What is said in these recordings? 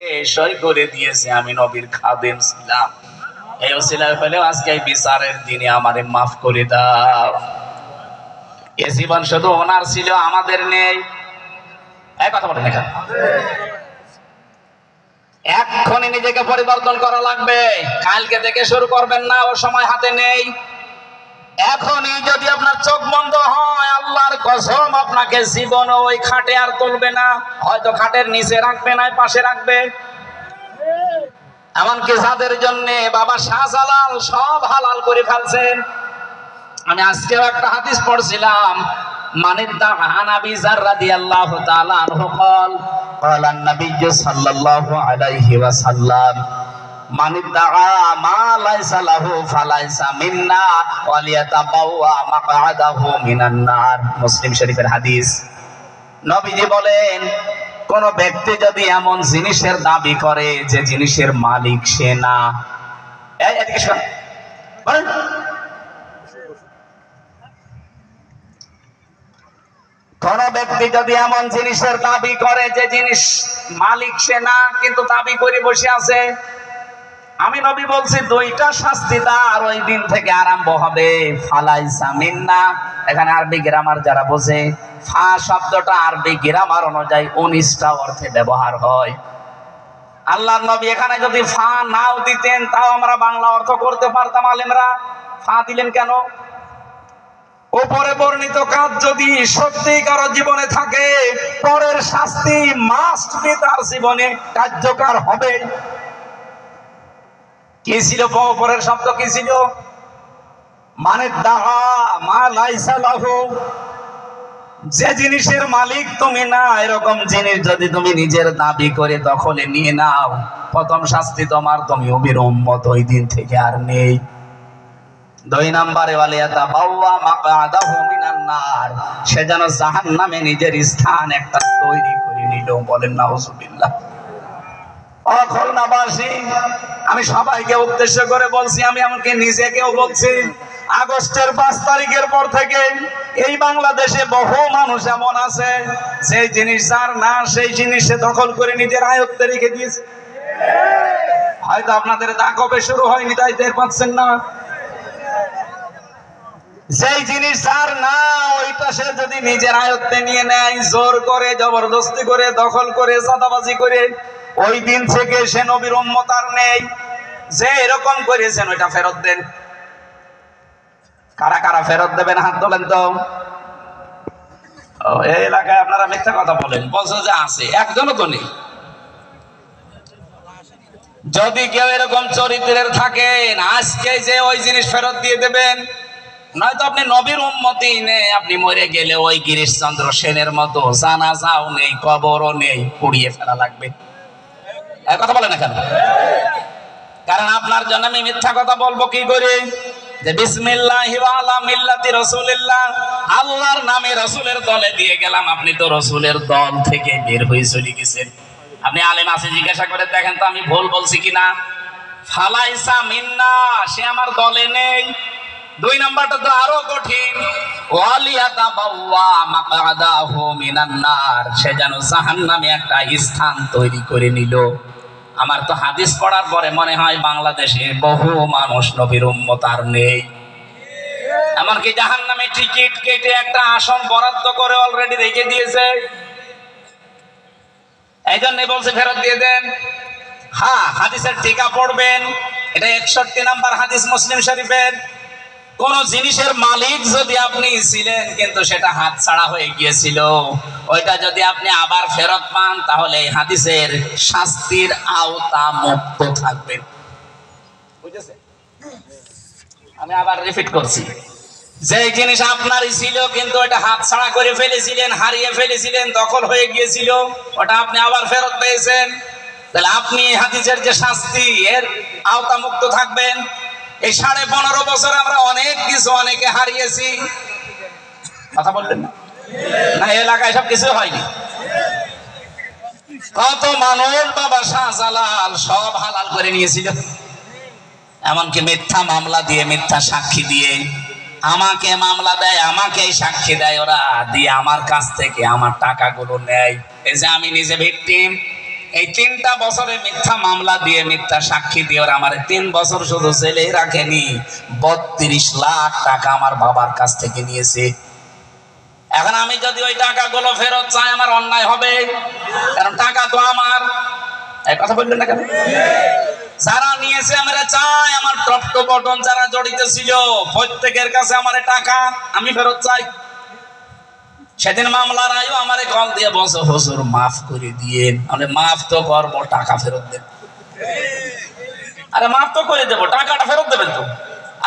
সই করে দিয়েছে আমি নবীর খাদেম ছিলাম। এই ওসিলায় হলেও আজকে বিচারের দিনে আমারে মাফ করে দাও। এ জীবন শুধু ওনার ছিল, আমাদের নেই। এই কথা বলেন এখানে। এক্ষুনি নিজেকে পরিবর্তন করা লাগবে। কালকে থেকে শুরু করবেন না, ও সময় হাতে নেই। এখনই যদি আপনার চোখ বন্ধ হয়, আল্লাহর কসম আপনাকে জীবন ওই খাটে আর তুলবে না। হয়তো খাটের নিচে রাখবে না, পাশে রাখবে। এমনকি যাদের জন্য বাবা শাহজালাল সব হালাল করে ফেলছেন। আমি আজকেও একটা হাদিস পড়ছিলাম, মানিদ্দা আনাবি যার রাদিয়াল্লাহু তাআলা আনহু قال قال النبي صلى الله عليه وسلم মানিদ্দা মা লাইসা লাহু ফালাইসা মিন্না ওয়ালিয়াতাবাওয়া মাকআদাহু মিনান নার। মুসলিম শরীফের হাদিস। নবীজি বলেন, কোন ব্যক্তি যদি এমন জিনিসের দাবি করে যে জিনিসের মালিক সে না, এদিকে শোন, বলেন, কোন ব্যক্তি যদি এমন জিনিসের দাবি করে যে জিনিস মালিক সে না, কিন্তু দাবি করে বসে আছে, আমি নবী বলছি দুইটা শাস্তি তার ওই দিন থেকে আরম্ভ হবে। ফালাইসা মিন্না, এখানে আরবি গ্রামার যারা বোঝে, ফা শব্দটা আরবি গ্রামার অনুযায়ী 19টা অর্থে ব্যবহার হয়। আল্লাহর নবী এখানে যদি ফা নাও দিতেন তাও আমরা বাংলা অর্থ করতে পারতাম। আলেমরা ফা দিলেন কেন? উপরে বর্ণিত কাজ যদি সত্যি কারো জীবনে থাকে, পরের শাস্তি মাস্ট বি তার জীবনে কার্যকর হবে। কি ছিল পরের শব্দ? কি ছিল? মানে দাহা মা লাইসা লাহু, যে জিনিসের মালিক তুমি না, এরকম জিনিস যদি তুমি নিজের দাবি করে দখলে নিয়ে নাও, প্রথম শাস্তি তোমার, তুমি নবীর উম্মত ওই দিন থেকে আর নেই। 2 নম্বরে ওয়ালিয়াতাবাওয়া মাকআদাহু মিনান নার, সে যেন জাহান্নামে নিজের স্থান একটা তৈরি করে নিল। বলেন নাউজুবিল্লাহ। খুলনাবাসী, আমি সবাইকে উদ্দেশ্য করে বলছি, আমি আমাকে নিজেকেও বলছি, আগস্টের 5 তারিখের পর থেকে এই বাংলাদেশে বহু মানুষ এমন আছে সেই জিনিস যার না, সেই জিনিসে দখল করে নিজের আয়ত্তে রেখে দিয়েছে। হয়তো আপনাদের দা কবে শুরু হয়নি, তাই টের পাচ্ছেন না। যেই জিনিস যার না, ওইটা সে যদি নিজের আয়ত্তে নিয়ে নেয়, জোর করে, জবরদস্তি করে, দখল করে, চাঁদাবাজি করে, ওই দিন থেকে সে নবীর উম্মত আর নেই। যে এরকম করেছেন ওইটা ফেরত দেন। কারা কারা ফেরত দেবেন হাত তোলেন তো। এই এলাকায় আপনারা মিথ্যা কথা বলেন, বলছো যে আছে, একজনও তো নেই। যদি কেউ এরকম চরিত্রের থাকেন, আজকে যে ওই জিনিস ফেরত দিয়ে দেবেন, নয়তো আপনি নবীর উম্মতই নেই, আপনি মরে গেলে ওই গিরিশচন্দ্র সেনের মতো জানাজাও নেই, কবরও নেই, পুড়িয়ে ফেলা লাগবে। কথা বলেন না কেন? কারণ আপনার জন্য আমি মিথ্যা কথা বলবো কি করে? যে বিসমিল্লাহি ওয়া আলা মিল্লাতি রাসূলিল্লাহ, আল্লাহর নামে রাসূলের দলে দিয়ে গেলাম। আপনি তো রাসূলের দল থেকে বের হয়ে চলে গেছেন। আপনি আলেম আছে জিজ্ঞাসা করে দেখেন তো আমি ভুল বলছি কিনা। ফালাইসা মিন্না, সে আমার দলে নেই। 2 নাম্বারটা তো আরো কঠিন, ওয়ালিয়াতাবাওয়া মাকআদাহু মিনান নার, সে যেন জাহান্নামে একটা স্থান তৈরি করে নিল। আমার তো হাদিস পড়ার পরে মনে হয় বাংলাদেশে বহু মানুষ নবীর উম্মত আর নেই। এমনকি জাহান্নামে টিকিট কেটে একটা আসন বরাদ্দ করে অলরেডি রেখে দিয়েছে। এই জন্য বলছে ফেরত দিয়ে দেন। হ্যাঁ, হাদিসের টিকা পড়বেন, এটা 61 নাম্বার হাদিস মুসলিম শরীফের। কোন জিনিসের মালিক যদি আপনি ছিলেন কিন্তু সেটা হাত ছাড়া হয়ে গিয়েছিল, ওইটা যদি আপনি আবার ফেরত পান, তাহলে এই হাদিসের শাস্তির আওতা মুক্ত থাকবেন। বুঝেছেন? আমি আবার রিপিট করছি, যে জিনিস আপনারই ছিল কিন্তু ওটা হাত ছাড়া করে ফেলেছিলেন, হারিয়ে ফেলেছিলেন, দখল হয়ে গিয়েছিল, ওটা আপনি আবার ফেরত পেয়েছেন, তাহলে আপনি হাদিসের যে শাস্তি, এর আওতা মুক্ত থাকবেন। এই 15.5 বছর আমরা অনেক কিছু অনেকে হারিয়েছি। কথা বললেন না? না, এলাকায় সব কিছু হয়নি। কত মানুষ বাবা শাহজালাল সব হালাল করে নিয়েছিল, এমনকি মিথ্যা মামলা দিয়ে, মিথ্যা সাক্ষী দিয়ে। আমাকে মামলা দেয়, আমাকেই সাক্ষী দেয় ওরা, দিয়ে আমার কাছ থেকে আমার টাকাগুলো নেয়। এই যে আমি নিজে ভিকটিম, এই 3টা বছরে মিথ্যা মামলা দিয়ে মিথ্যা সাক্ষী দিয়ে ওরা আমার 3 বছর শুধু জেলে রাখেনি, 32 লাখ টাকা আমার বাবার কাছ থেকে নিয়েছে। এখন আমি যদি ওই টাকাগুলো ফেরত চাই আমার অন্যায় হবে, কারণ টাকা তো আমার। এই কথা বলবেন না কেন? যারা নিয়েছে আমরা চাই আমার টপ টু বটন যারা জড়িত ছিল প্রত্যেকের কাছে আমার টাকা আমি ফেরত চাই। সেদিন মামলার আয়ু আমারে কল দিয়ে বলছে হুজুর মাফ করে দিয়েন। আমি মাফ তো করবো, টাকা ফেরত দেন। আরে মাফ তো করে দেবো, টাকাটা ফেরত দেবেন তো।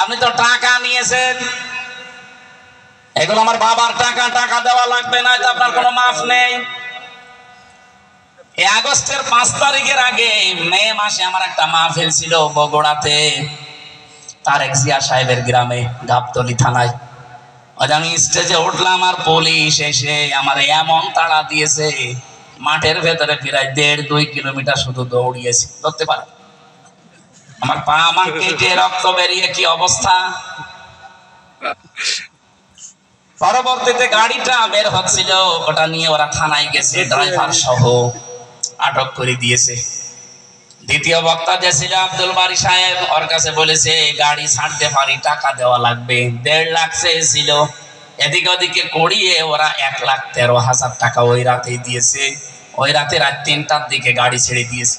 আপনি তো টাকা নিয়েছেন, এগুলো আমার বাবার টাকা, টাকা দেওয়া লাগবে না, আপনার কোনো মাফ নেই। এই আগস্টের 5 তারিখের আগে মে মাসে আমার একটা মাহফিল ছিল বগুড়াতে, তারেক জিয়া সাহেবের গ্রামে গাবতলী থানায়। আমি স্টেজে উঠলাম আর পুলিশ এসে আমার এমন তাড়া দিয়েছে, মাঠের ভেতরে প্রায় 1.5-2 কিলোমিটার শুধু দৌড়িয়েছি, ধরতে পারে আমার পা আমার কেটে রক্ত বেরিয়ে কি অবস্থা। পরবর্তীতে গাড়িটা বের হচ্ছিল, ওটা নিয়ে ওরা থানায় গেছে, ড্রাইভার সহ আটক করে দিয়েছে। দ্বিতীয় বক্তা যে ছিল আব্দুল বারী সাহেব, ওর কাছে বলেছে গাড়ি ছাড়তে পারি, টাকা দেওয়া লাগবে। 1.5 লাখ চেয়েছিল, এদিকে ওদিকে করিয়ে ওরা 1,13,000 টাকা ওই রাতেই দিয়েছে। ওই রাতে রাত 3টার দিকে গাড়ি ছেড়ে দিয়েছে।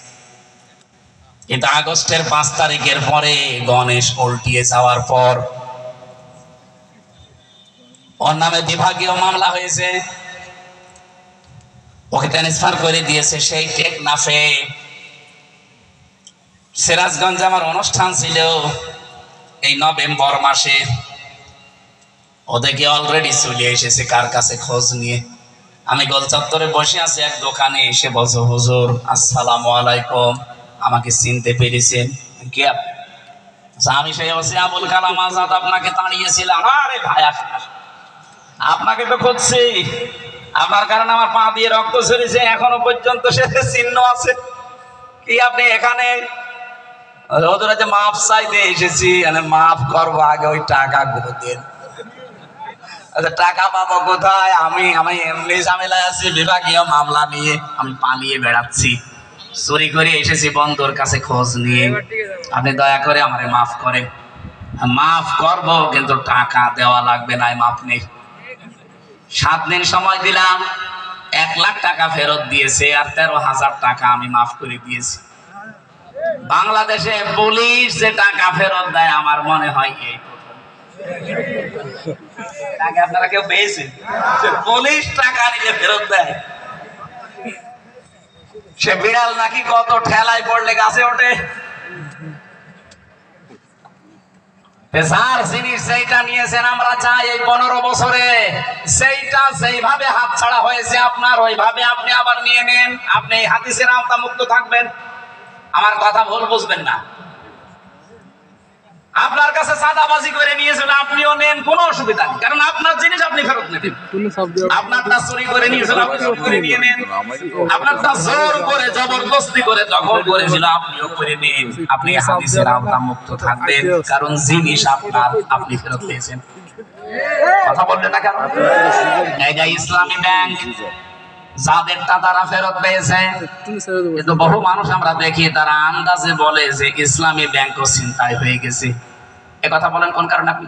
কিন্তু আগস্টের 5 তারিখের পরে গণেশ উল্টিয়ে যাওয়ার পর ওর নামে বিভাগীয় মামলা হয়েছে, ওকে ট্রান্সফার করে দিয়েছে সেই টেকনাফে। সিরাজগঞ্জে আমার অনুষ্ঠান ছিল এই নভেম্বর মাসে, ওদেরকে অলরেডি চলে এসেছে কার কাছে খোঁজ নিয়ে। আমি গোল চত্বরে বসে আছি, এক দোকানে এসে বলছো হুজুর আসসালামু আলাইকুম, আমাকে চিনতে পেরেছেন? কে আপনি? আমি সেই বলছি আবুল কালাম আজাদ, আপনাকে তাড়িয়েছিলাম। আরে ভাই আসেন, আপনাকে তো খুঁজছি, আপনার কারণে আমার পা দিয়ে রক্ত ঝরেছে, এখনো পর্যন্ত সে চিহ্ন আছে। কি আপনি এখানে? মাফ চাইতে এসেছি, মাফ করবো, আগে ওই টাকা গুলো দেন। আচ্ছা টাকা পাবো কোথায়? আমি এমনি ঝামেলায় আছি, বিভাগীয় মামলা নিয়ে আমি পালিয়ে বেড়াচ্ছি, চুরি করে এসেছি বন্ধুর কাছে খোঁজ নিয়ে। আপনি দয়া করে আমারে মাফ করেন। মাফ করবো কিন্তু টাকা দেওয়া লাগবে না, মাফ নেই। 7 দিন সময় দিলাম, 1 লাখ টাকা ফেরত দিয়েছে আর 13,000 টাকা আমি মাফ করে দিয়েছি। বাংলাদেশে পুলিশ যে টাকা ফেরত দেয় আমার মনে হয় এই টাকা আপনারা কেউ পেয়েছেন? পুলিশ টাকা নিয়ে ফেরত দেয়, সে বিড়াল নাকি কত ঠেলায় পড়লে গাছে ওঠে। যার জিনিস সেইটা নিয়েছেন আমরা চাই এই 15 বছরে সেইটা সেইভাবে হাত ছাড়া হয়েছে আপনার, ওইভাবে আপনি আবার নিয়ে নেন। আপনি এই হাদিসের আওতা মুক্ত থাকবেন, আমার কথা ভুল বুঝবেন না। আপনার কাছে সাদাবাজি করে নিয়েছিল, আপনিও নেন, কোনো অসুবিধা নেই, কারণ আপনার জিনিস আপনি ফেরত নেবেন। আপনারটা চুরি করে নিয়েছিল, আপনিও করে নিয়ে নেন। আপনারটা জোর করে জবরদস্তি করে দখল করেছিল, আপনিও করে নেন। আপনি হাদিসের আওতা মুক্ত থাকবেন, কারণ জিনিস আপনার, আপনি ফেরত পেয়েছেন। কথা বললেন না কেন? এই যে ইসলামী ব্যাংক যাদেরটা তারা ফেরত পেয়েছে, কিন্তু বহু মানুষ আমরা দেখি তারা আন্দাজে বলে যে ইসলামী ব্যাংকও ছিনতাই হয়ে গেছে। এ কথা বলেন কোন কারণে? আপনি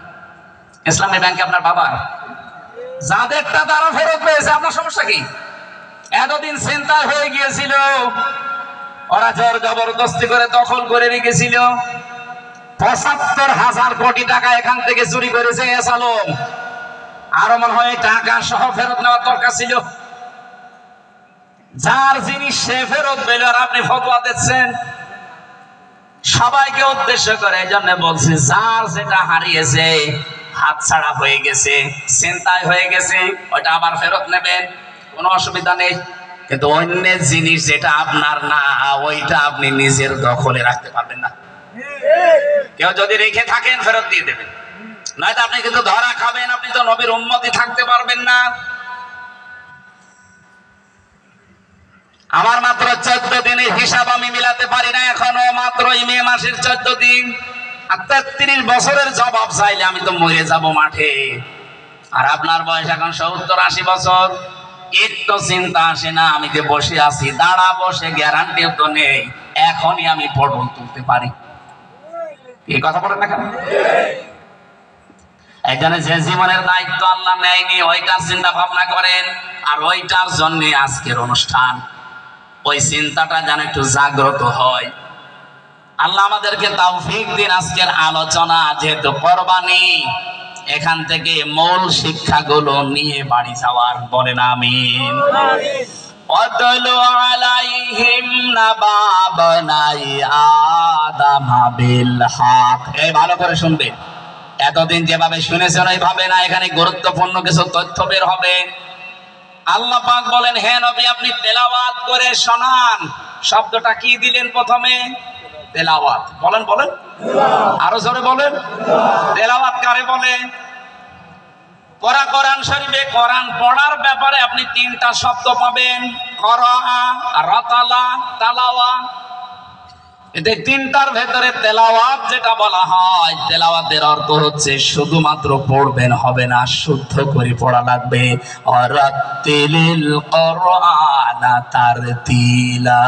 ইসলামী ব্যাংকে আপনার বাবার, যাদেরটা তারা ফেরত পেয়েছে, আপনার সমস্যা কি? এতদিন ছিনতাই হয়ে গিয়েছিল, ওরা জোর জবরদস্তি করে দখল করে রেখেছিল। ৭৫,০০০ কোটি টাকা এখান থেকে চুরি করেছে এস আলম। আরো মনে হয় টাকা সহ ফেরত নেওয়ার দরকার ছিল। যার জিনিস সে ফেরত পেল আর আপনি ফতোয়া দিচ্ছেন সবাইকে উদ্দেশ্য করে। এই জন্য বলছি যার যেটা হারিয়েছে, হাত ছাড়া হয়ে গেছে, ছিনতাই হয়ে গেছে, ওইটা আবার ফেরত নেবেন, কোনো অসুবিধা নেই। কিন্তু অন্যের জিনিস যেটা আপনার না, ওইটা আপনি নিজের দখলে রাখতে পারবেন না। কেউ যদি রেখে থাকেন ফেরত দিয়ে দেবেন, নয়তো আপনি কিন্তু ধরা খাবেন, আপনি তো নবীর উম্মতি থাকতে পারবেন না। আমার মাত্র 14 দিনের হিসাব আমি মিলাতে পারি না এখনো, মাত্র মে মাসের 14 দিন। আর 33 বছরের জবাব চাইলে আমি তো মরে যাব মাঠে। আর আপনার বয়স এখন 70-80 বছর, একটু চিন্তা আসে না আমি যে বসে আছি, দাঁড়া বসে গ্যারান্টিও তো নেই এখনই আমি পটল তুলতে পারি। এই কথা বলেন না কেন? এখানে যে জীবনের দায়িত্ব আল্লাহ নেয়নি ওইটার চিন্তা ভাবনা করেন, আর ওইটার জন্য আজকের অনুষ্ঠান। ওই চিন্তাটা যেন একটু জাগ্রত হয়। আল্লাহ আমাদেরকে তৌফিক দিন। আজকের আলোচনা যেহেতু কোরবানি, এখান থেকে মূল শিক্ষাগুলো নিয়ে বাড়ি যাওয়ার। বলেন আমিন। ওয়াতলু আলাইহিম নাবা বানাই আদম বিল হক। এই ভালো করে শুনবেন, এতদিন যেভাবে শুনেছেন ওইভাবে না, এখানে গুরুত্বপূর্ণ কিছু তথ্য বের হবে। আল্লাহ পাক বলেন, হে নবী আপনি তেলাওয়াত করে শোনান। শব্দটা কি দিলেন প্রথমে? তেলাওয়াত। বলেন বলেন, আরো জোরে বলেন। তেলাওয়াত কারে বলে? কোরআন শরীফে কোরআন পড়ার ব্যাপারে আপনি তিনটা শব্দ পাবেন, করাআ, রাতালা, তালাওয়া। এতে তিনটার ভেতরে তেলাওয়াত যেটা বলা হয়, তেলাওয়াতের অর্থ হচ্ছে শুধুমাত্র পড়বেন হবে না, শুদ্ধ করে পড়া লাগবে। ওয়ারাত্তিলিল কুরআনা তারতিলা।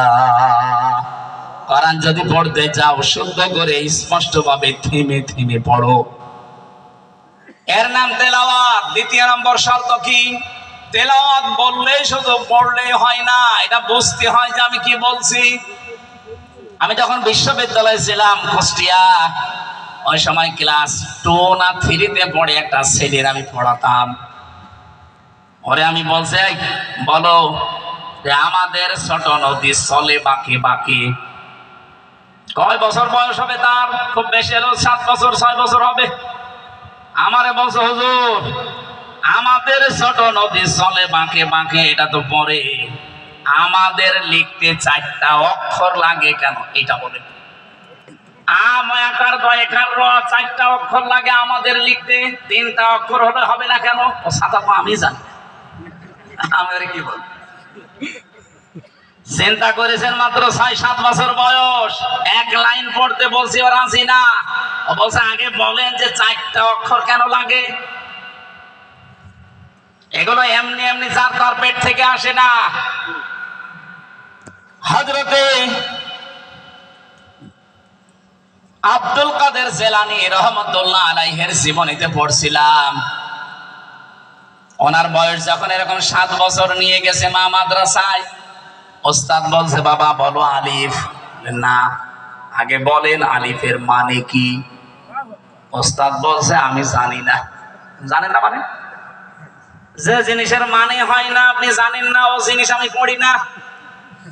কোরআন যদি পড়তে চাও শুদ্ধ করে স্পষ্টভাবে থেমে থেমে পড়ো। এর নাম তেলাওয়াত। দ্বিতীয় নম্বর শর্ত কি? তেলাওয়াত বললেই শুধু পড়লেই হয় না, এটা বুঝতে হয় যে আমি কি বলছি। আমি যখন বিশ্ববিদ্যালয়ে ছিলাম কুষ্টিয়া, ওই সময় ক্লাস 2 না 3-তে পড়ে একটা ছেলের আমি পড়াতাম। ওরে আমি বলছি, বলো যে আমাদের ছোট নদী চলে বাঁকে বাঁকে। কয় বছর বয়স হবে তার? খুব বেশি হলো 7 বছর 6 বছর হবে। আমারে বলছে, হুজুর আমাদের ছোট নদী চলে বাঁকে বাঁকে, এটা তো পরে আমাদের লিখতে 4টা অক্ষর লাগে কেন এটা বলেন। আমাকার দয়কার র 4টা অক্ষর লাগে আমাদের লিখতে, 3টা অক্ষর হলে হবে না কেন? ও সাদা তো আমি জানি, আমার কি বল। চিন্তা করেছেন মাত্র 6-7 বছর বয়স, এক লাইন পড়তে বলছি ওর আসি না। ও বলছে আগে বলেন যে 4টা অক্ষর কেন লাগে। এগুলো এমনি এমনি যার তার পেট থেকে আসে না। হযরতে আব্দুল কাদের জিলানী রাহমাতুল্লাহ আলাইহির জীবনীতে পড়ছিলাম। ওনার বয়স যখন এরকম 7 বছর নিয়ে গেছে মা মাদ্রাসায়, ওস্তাদ বলছে বাবা বলো আলিফ। না, আগে বলেন আলিফের মানে কি। ওস্তাদ বলছে আমি জানি না। জানেন না মানে? যে জিনিসের মানে হয় না আপনি জানেন না, ও জিনিস আমি পড়ি না।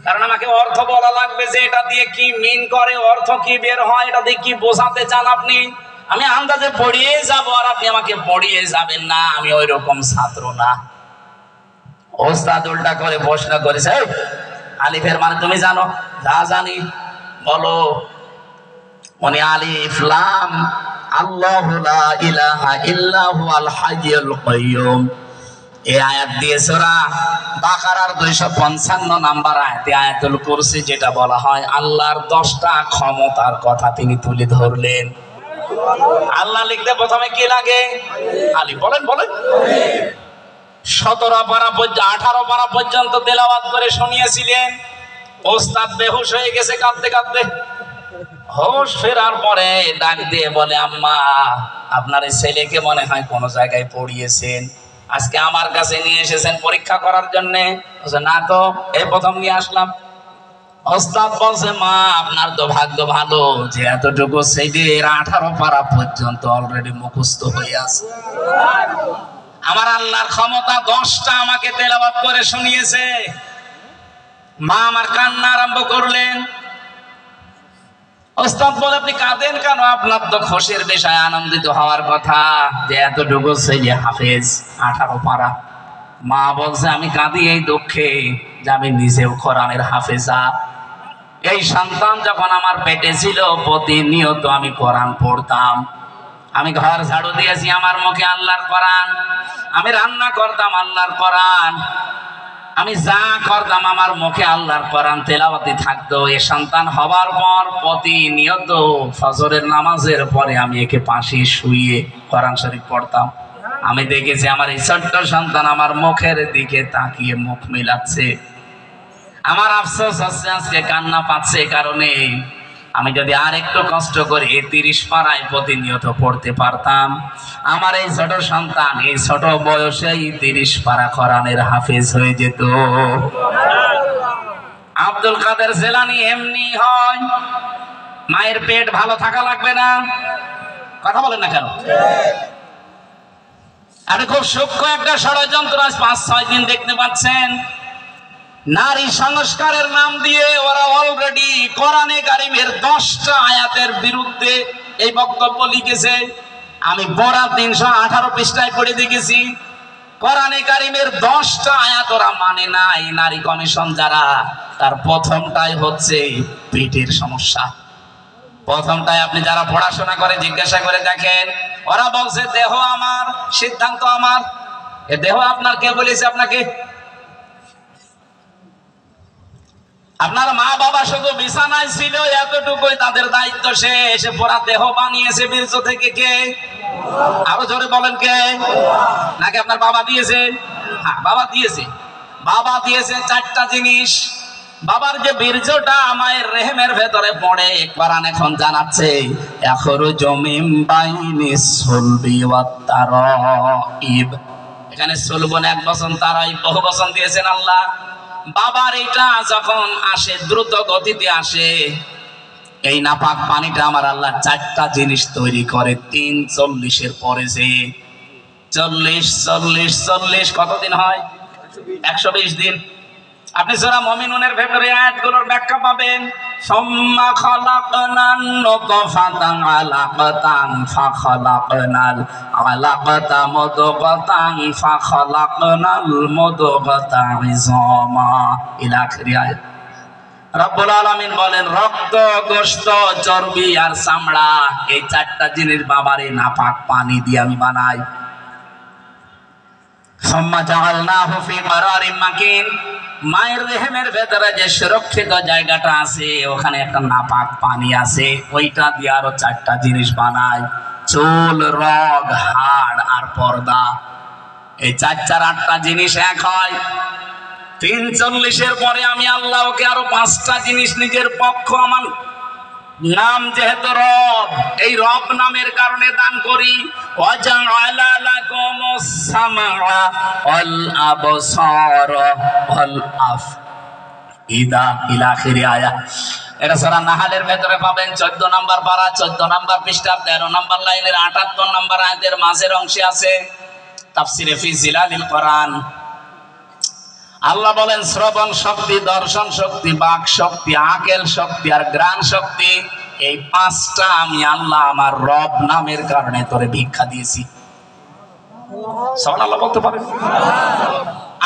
কারণ আমাকে অর্থ বলা লাগবে যে এটা দিয়ে কি মিন করে, অর্থ কি বের হয়, এটা দিয়ে কি বোঝাতে চান আপনি। আমি আন্দাজে পড়িয়ে যাব আর আপনি আমাকে পড়িয়ে যাবেন না, আমি ওই রকম ছাত্র না। ওস্তাদ উল্টা করে প্রশ্ন করেছে, আলিফের মানে তুমি জানো? যা জানি। বলো। উনি আলিফ লাম আল্লাহু লা ইলাহা ইল্লা হুয়াল হাইয়ুল কাইয়ুম, এই আয়াত দিয়ে সূরা বাকারার 255 নাম্বার আয়াতে আয়াতুল কুরসি যেটা বলা হয় আল্লাহর 10টা ক্ষমতার কথা তিনি তুলে ধরলেন। আল্লাহ লিখতে প্রথমে কি লাগে? আলিফ। বলেন বলেন। 17 পারা পর্যন্ত 18 পারা পর্যন্ত তেলাওয়াত করে শুনিয়েছিলেন। ওস্তাদ বেহুশ হয়ে গেছে কাঁদতে কাঁদতে। হোশ ফেরার পরে ডাক দিয়ে বলে, আম্মা আপনার এই ছেলেকে মনে হয় কোন জায়গায় পড়িয়েছেন, আজকে আমার কাছে নিয়ে এসেছেন পরীক্ষা করার জন্য। না তো, এই প্রথম নিয়ে আসলাম। ওস্তাদ বলছে, মা আপনার তো ভাগ্য ভালো যে এতটুকু ছেলের 18 পারা পর্যন্ত অলরেডি মুখস্থ হয়ে আছে। আমার আল্লাহর ক্ষমতা 10টা আমাকে তেলাওয়াত করে শুনিয়েছে। মা আমার কান্না আরম্ভ করলেন। ওস্তাদ বলে, আপনি কাঁদেন কেন? আপনার তো খুশির বিষয়, আনন্দিত হওয়ার কথা যে এতটুকু ছেলে হাফেজ 18 পারা। মা বলছে, আমি কাঁদি এই দুঃখে যে আমি নিজেও কোরআনের হাফেজা। এই সন্তান যখন আমার পেটে ছিল প্রতিনিয়ত আমি কোরআন পড়তাম। আমি ঘর ঝাড়ু দিয়েছি আমার মুখে আল্লাহর কোরআন, আমি রান্না করতাম আল্লাহর কোরআন, আমি যা করতাম আমার মুখে আল্লাহর কোরআন তেলাওয়াতি থাকতো। এ সন্তান হবার পর প্রতিনিয়ত ফজরের নামাজের পরে আমি একে পাশে শুয়ে কোরআন শরীফ পড়তাম। আমি দেখেছি আমার এই ছোট্ট সন্তান আমার মুখের দিকে তাকিয়ে মুখ মিলাচ্ছে। আমার আফসোস হচ্ছে আজকে কান্না পাচ্ছে, কারণে আমি যদি আর একটু কষ্ট করে 30 পারায় প্রতিনিয়ত পড়তে পারতাম, আমার এই ছোট সন্তান এই ছোট বয়সেই 30 পারা কোরআনের হাফেজ হয়ে যেত। আব্দুল কাদের জিলানী এমনি হয়। মায়ের পেট ভালো থাকা লাগবে না? কথা বলেন না কেন? আপনি খুব সূক্ষ্ম একটা ষড়যন্ত্র আজ 5-6 দিন দেখতে পাচ্ছেন। নারী সংস্কারের নাম দিয়ে ওরা অলরেডি কোরআনে কারিমের 10টা আয়াতের বিরুদ্ধে এই বক্তব্য লিখেছে। আমি বরাত 318 পৃষ্ঠায় পড়ে দেখেছি কোরআনে কারিমের 10টা আয়াত ওরা মানে না। এই নারী কমিশন যারা, তার প্রথমটাই হচ্ছে পেটের সমস্যা। প্রথমটাই আপনি যারা পড়াশোনা করে জিজ্ঞাসা করে দেখেন, ওরা বলছে দেহ আমার, সিদ্ধান্ত আমার। এ দেহ আপনার কে বলেছে আপনাকে? আপনার মা বাবা শুধু বিছানায় ছিল, এতটুকুই তাদের দায়িত্ব শেষ। পুরা দেহ বানিয়েছে বীর্য থেকে কে? আরো জোরে বলেন কে? নাকি আপনার বাবা দিয়েছে? হ্যাঁ, বাবা দিয়েছে। বাবা দিয়েছে 4টা জিনিস। বাবার যে বীর্যটা মায়ের রেহেমের ভেতরে পড়ে, কোরআন এখন জানাচ্ছে ইয়াখরুজু মিন বাইনিস সুলবি ওয়াত তারাইব। এখানে সুলবন 1 বচন, তারাইব বহু বচন দিয়েছেন আল্লাহ। বাবার এটা যখন আসে, দ্রুত গতিতে আসে, এই নাপাক পানিটা আমার আল্লাহ 4টা জিনিস তৈরি করে। 3:40 পরে যে 40 কতদিন হয়? 120 দিন। আপনি সূরা মুমিনুনের ভেতরে আয়াতগুলোর ব্যাখ্যা পাবেন। সুম্মা খালাকনান নুতফাতান আলাকাতান ফাখালাকনাল আলাকাতা মুদগাতান ফাখালাকনাল মুদগাতা ইযামা ইলা আখির আয়াত। রব্বুল আলামিন বলেন রক্ত, গোশত, চর্বি আর চামড়া, এই 4টা জিনিস বাবারে নাপাক পানি দিয়ে আমি বানাই। সুম্মা জাআলনাহু ফি কারারিম মাকিন। মায়ের রেহেমের ভেতরে যে সুরক্ষিত জায়গাটা আছে, ওখানে একটা নাপাক পানি আছে, ওইটা দিয়ে আরো 4টা জিনিস বানায়। চুল, রগ, হাড় আর পর্দা। এই 4-8টা জিনিস এক হয়। 3:40 পরে আমি আল্লাহ ওকে আরো 5টা জিনিস নিজের পক্ষ, আমার নাম যেহেতু রব, এই রব নামের কারণে দান করি। ওয়াজআলা লাকুমুস সামআ ওয়াল আবসারা ওয়াল আফইদা ইলা আখির আয়াত। এটা সূরা নাহলের ভেতরে পাবেন 14 নম্বর পারা, 14 নম্বর পৃষ্ঠা, 13 নম্বর লাইনের 78 নম্বর আয়াতের মাঝের অংশে আছে তাফসিরে ফি জিলালিল কোরআন। আল্লাহ বলেন শ্রবণ শক্তি, দর্শন শক্তি, বাক শক্তি, আকেল শক্তি আর ঘ্রাণ শক্তি, এই 5টা আমি আল্লাহ আমার রব নামের কারণে তোরে ভিক্ষা দিয়েছি। সুবহানাল্লাহ বলতে পারেন?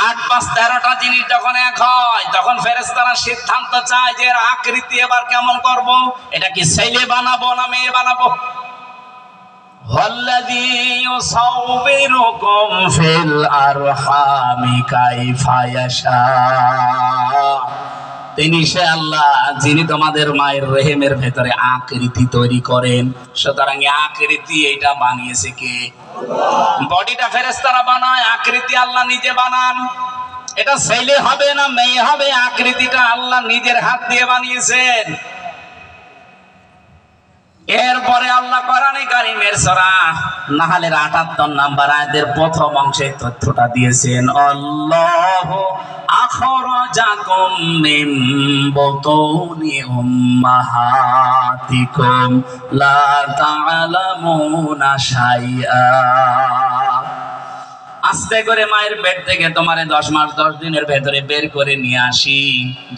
8-5-13টা জিনিস যখন এক হয়, তখন ফেরেশতারা সিদ্ধান্ত চায় যে এর আকৃতি এবার কেমন করব। এটা কি ছেলে বানাবো না মেয়ে বানাবো? ওয়াল্লাযী ইউসাউবিরুকুম ফিল আরহামি কাইফা ইয়াশা। তিনি সে আল্লাহ যিনি তোমাদের মায়ের রেহেমের ভেতরে আকৃতি তৈরি করেন। সুতরাং আকৃতি এটা বানিয়েছে কে? বডিটা ফেরেশতারা বানায়, আকৃতি আল্লাহ নিজে বানান। এটা ছেলে হবে না মেয়ে হবে, আকৃতিটা আল্লাহ নিজের হাত দিয়ে বানিয়েছেন। এরপরে আল্লাহ কোরআনে কারিমের সূরা নাহলের 78 নম্বর আয়াতের প্রথম অংশে তথ্যটা দিয়েছেন, আল্লাহু আখরাজাকুম মিন বুতুনি উম্মাহাতিকুম লা তা'লামুনা শাইআ। আস্তে করে মায়ের পেট থেকে তোমারে 10 মাস 10 দিনের ভেতরে বের করে নিয়ে আসি,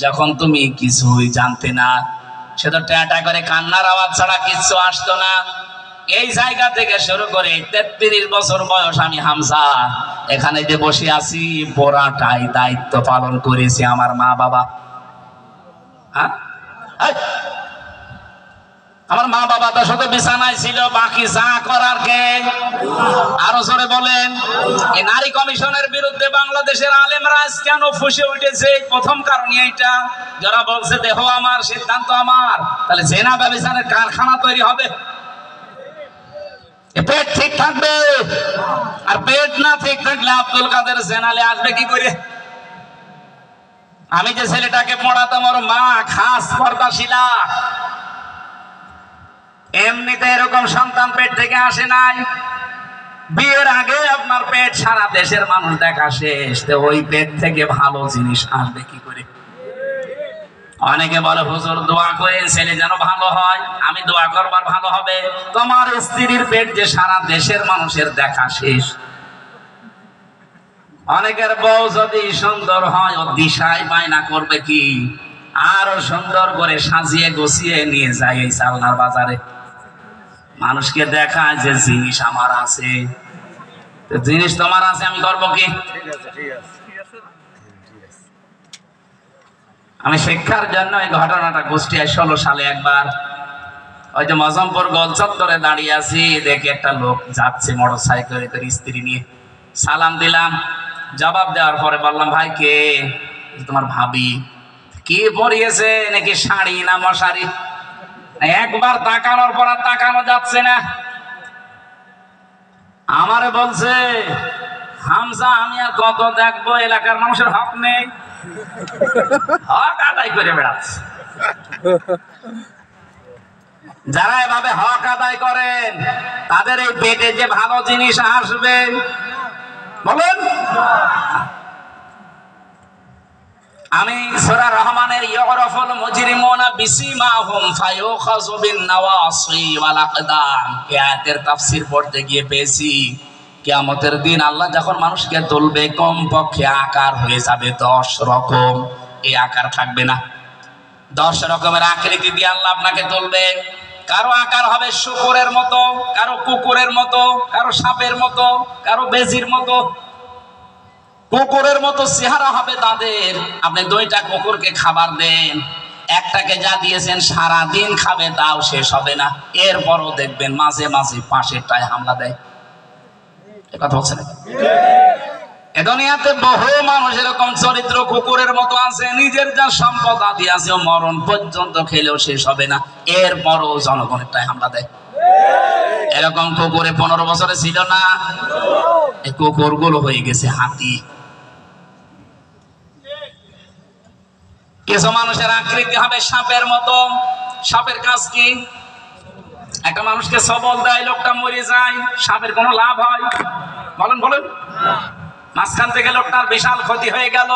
যখন তুমি কিছুই জানতে না। সে তো ট্যাটা করে কান্নার আওয়াজ ছাড়া কিচ্ছু আসতো না। এই জায়গা থেকে শুরু করে 33 বছর বয়স আমি হামজা এখানে যে বসে আছি, পুরাটাই দায়িত্ব পালন করেছি আমার মা বাবা। হ্যাঁ, আমার মা বাবা তো শুধু বিছানায় ছিল, বাকি যা করার কে? আরো জোরে বলেন। এই নারী কমিশনের বিরুদ্ধে বাংলাদেশের আলেমরা কেন ফুঁসে উঠেছে? প্রথম কারণ এইটা, যারা বলছে দেহ আমার, সিদ্ধান্ত আমার, তাহলে জেনা ব্যভিচারের কারখানা তৈরি হবে। পেট ঠিক থাকবে, আর পেট না ঠিক থাকলে আব্দুল কাদের জেনালে আসবে কি করে? আমি যে ছেলেটাকে পড়াতাম ওর মা খাস পর্দাশীলা, এমনিতে এরকম সন্তান পেট থেকে আসে নাই। বিয়ের আগে আপনার পেট সারা দেশের মানুষ দেখা শেষ, তো ওই পেট থেকে ভালো জিনিস আসবে কি করে? অনেকে বলে হুজুর দোয়া করে ছেলে যেন ভালো হয়। আমি দোয়া করবার ভালো হবে? তোমার স্ত্রীর পেট যে সারা দেশের মানুষের দেখা শেষ। অনেকের বউ যদি সুন্দর হয় ও দিশায় বায়না করবে কি আরো সুন্দর করে সাজিয়ে গুছিয়ে নিয়ে যায় এই চালনার বাজারে, মানুষকে দেখায় যে জিনিস আমার আছে। জিনিস তোমার আছে, আমি করবো কি? আমি শিক্ষার জন্য এই ঘটনাটা কুষ্টিয়ায় 16 সালে একবার ওই যে মজমপুর গোল চত্বরে দাঁড়িয়ে আছি, দেখে একটা লোক যাচ্ছে মোটর সাইকেলে তার স্ত্রী নিয়ে। সালাম দিলাম, জবাব দেওয়ার পরে বললাম ভাই কে? তোমার ভাবি। কি পরিয়েছে, নাকি শাড়ি না মশারি? একবার তাকানোর পর আর তাকানো যাচ্ছে না। আমারে বলছে হামজা আমি আর কত দেখবো, এলাকার মানুষের হক নেই, হক আদায় করে বেড়াচ্ছে। যারা এভাবে হক আদায় করেন তাদের এই পেটে যে ভালো জিনিস আসবে বলেন? আমি সূরা রহমানের ইয়াগরাফুল মুজরিমুনা বিসিমাহুম ফায়ুখাযু বিন নাওয়াসি ওয়াল আকদাম এই আয়াতের তাফসীর পড়তে গিয়ে পেয়েছি কিয়ামতের দিন আল্লাহ যখন মানুষকে তুলবে কমপক্ষে আকার হয়ে যাবে 10 রকম। এই আকার থাকবে না, 10 রকমের আকৃতি দিয়ে আল্লাহ আপনাকে তুলবে। কারো আকার হবে শুকরের মতো, কারো কুকুরের মতো, কারো সাপের মতো, কারো বেজির মতো। কুকুরের মতো চেহারা হবে তাদের। আপনি 2টা কুকুরকে খাবার দেন, একটাকে যা দিয়েছেন সারা দিন খাবে তাও শেষ হবে না, এরপরও দেখবেন মাঝে মাঝে পাশেরটায় হামলা দেয়। কথা হচ্ছে না? এ দুনিয়াতে বহু মানুষ এরকম চরিত্র কুকুরের মতো আছে, নিজের যা সম্পদ আদি আছে মরণ পর্যন্ত খেলেও শেষ হবে না, এরপরও জনগণেরটায় হামলা দেয়। এরকম কুকুরে 15 বছরে ছিল না, এই কুকুরগুলো হয়ে গেছে হাতি। কিছু মানুষের আকৃতি হবে সাপের মতো। সাপের কাজ কি? একটা মানুষকে সবল দেয়, লোকটা মরে যায়, সাপের কোনো লাভ হয়? বলেন বলেন। মাঝখান থেকে লোকটার বিশাল ক্ষতি হয়ে গেল।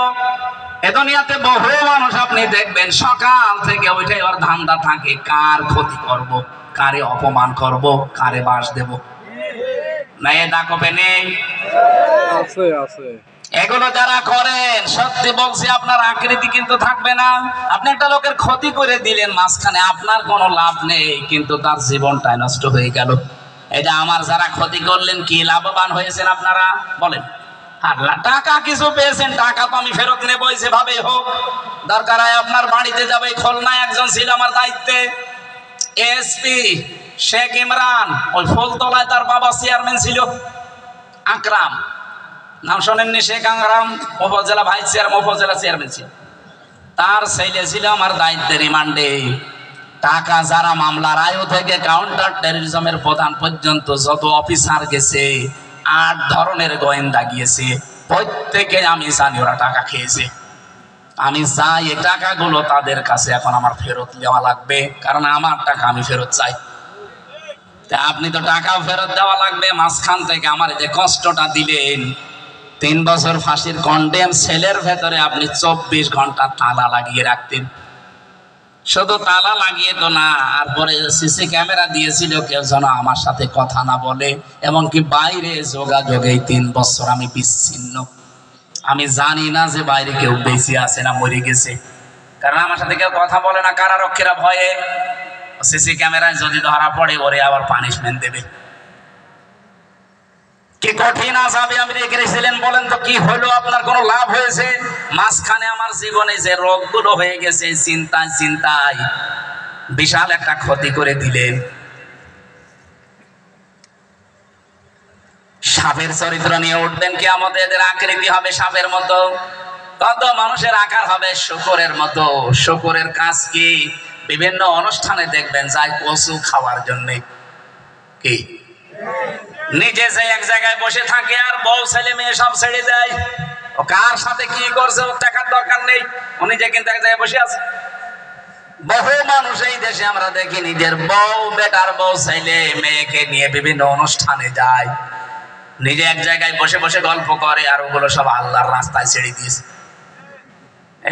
এ দুনিয়াতে বহু মানুষ আপনি দেখবেন সকাল থেকে ওইটাই ওর ধান্দা থাকে, কার ক্ষতি করব, কারে অপমান করব, কারে বাস দেব। না এ দাকবে নেই? আছে আছে। এগুলো যারা করেন সত্যি বলছি আপনার আকৃতি কিন্তু থাকবে না। আপনি একটা লোকের ক্ষতি করে দিলেন মাঝখানে, আপনার কোনো লাভ নেই, কিন্তু তার জীবনটাই নষ্ট হয়ে গেল। এটা আমার যারা ক্ষতি করলেন কি লাভবান হয়েছেন আপনারা বলেন? আর টাকা কিছু পেয়েছেন, টাকা তো আমি ফেরত নেবই যেভাবে হোক। দরকার হয় আপনার বাড়িতে যাবে। খুলনায় একজন ছিল আমার দায়িত্বে, এসপি শেখ ইমরান। ওই ফুলতলায় তার বাবা চেয়ারম্যান ছিল, আকরাম নাম শোনেননি? শেখ আকরাম উপজেলা ভাইস চেয়ারম্যান, উপজেলা চেয়ারম্যান ছিল। তার ছেলে ছিল আমার দায়িত্বে রিমান্ডে। টাকা যারা মামলার আয়ু থেকে কাউন্টার টেররিজমের প্রধান পর্যন্ত যত অফিসার গেছে, 8 ধরনের গোয়েন্দা গিয়েছে, প্রত্যেকে আমি জানি ওরা টাকা খেয়েছে। আমি চাই এই টাকাগুলো তাদের কাছে এখন আমার ফেরত দেওয়া লাগবে, কারণ আমার টাকা আমি ফেরত চাই। আপনি তো টাকাও ফেরত দেওয়া লাগবে, মাঝখান থেকে আমার যে কষ্টটা দিলেন, 3 বছর ফাঁসির কন্ডেম সেলের ভেতরে আপনি 24 ঘন্টা তালা লাগিয়ে রাখতেন। শুধু তালা লাগিয়ে তো না, আর পরে সিসি ক্যামেরা দিয়েছিল কেউ যেন আমার সাথে কথা না বলে, এমনকি বাইরে যোগাযোগে 3 বছর আমি বিচ্ছিন্ন। আমি জানি না যে বাইরে কেউ বেঁচে আছে না মরে গেছে, কারণ আমার সাথে কেউ কথা বলে না কারারক্ষীরা ভয়ে। সিসি ক্যামেরায় যদি ধরা পড়ে ওরে আবার পানিশমেন্ট দেবে। কি কঠিন আযাবে আমি রেখেছিলেন বলেন তো? কি হলো? আপনার কোনো লাভ হয়েছে? মাঝখানে আমার জীবনে যে রোগগুলো হয়ে গেছে, চিন্তায় চিন্তায় বিশাল একটা ক্ষতি করে দিলেন। সাপের চরিত্র নিয়ে উঠবেন কি আমাদের, এদের আকৃতি হবে সাপের মতো। কত মানুষের আকার হবে শুকরের মতো। শুকরের কাজ কি? বিভিন্ন অনুষ্ঠানে দেখবেন যায় কচু খাওয়ার জন্য। কি নিজে যে এক জায়গায় বসে থাকে আর বউ ছেলে মেয়ে সব ছেড়ে যায়। ও কার সাথে কি করছে ওর দেখার দরকার নেই, ও নিজে কিন্তু এক জায়গায় বসে আছে। বহু মানুষ এই দেশে আমরা দেখি নিজের বউ বেটার বউ ছেলে মেয়েকে নিয়ে বিভিন্ন অনুষ্ঠানে যায়, নিজে এক জায়গায় বসে বসে গল্প করে, আর ওগুলো সব আল্লাহর রাস্তায় ছেড়ে দিয়েছে।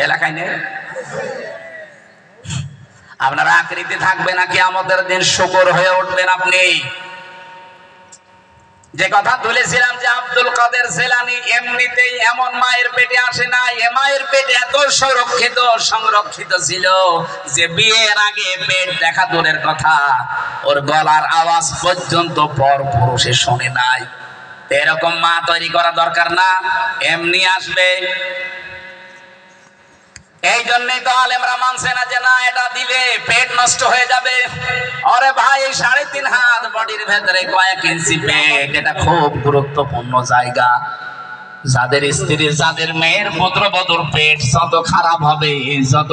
এলাকায় নেই। আপনারা আকৃতি থাকবে নাকি আমাদের দিন শুকর হয়ে উঠবেন আপনি? যে কথা তুলেছিলাম যে আব্দুল কাদের জিলানী এমনিতেই এমন মায়ের পেটে আসে না, এ মায়ের পেটে এত সংরক্ষিত ছিল যে বিয়ের আগে পেট দেখা দূরের কথা, ওর গলার আওয়াজ পর্যন্ত পর পুরুষে শোনে নাই। এরকম মা তৈরি করা দরকার না, এমনি আসবে। এই জন্যই তো আলেমরা মানছে না যে না এটা দিলে পেট নষ্ট হয়ে যাবে। আরে ভাই 3.5 হাত বডির ভেতরে কয়েক ইঞ্চি পেট, এটা খুব গুরুত্বপূর্ণ জায়গা। যাদের স্ত্রী যাদের মেয়ের পুত্রবধূর পেট যত খারাপ হবে, যত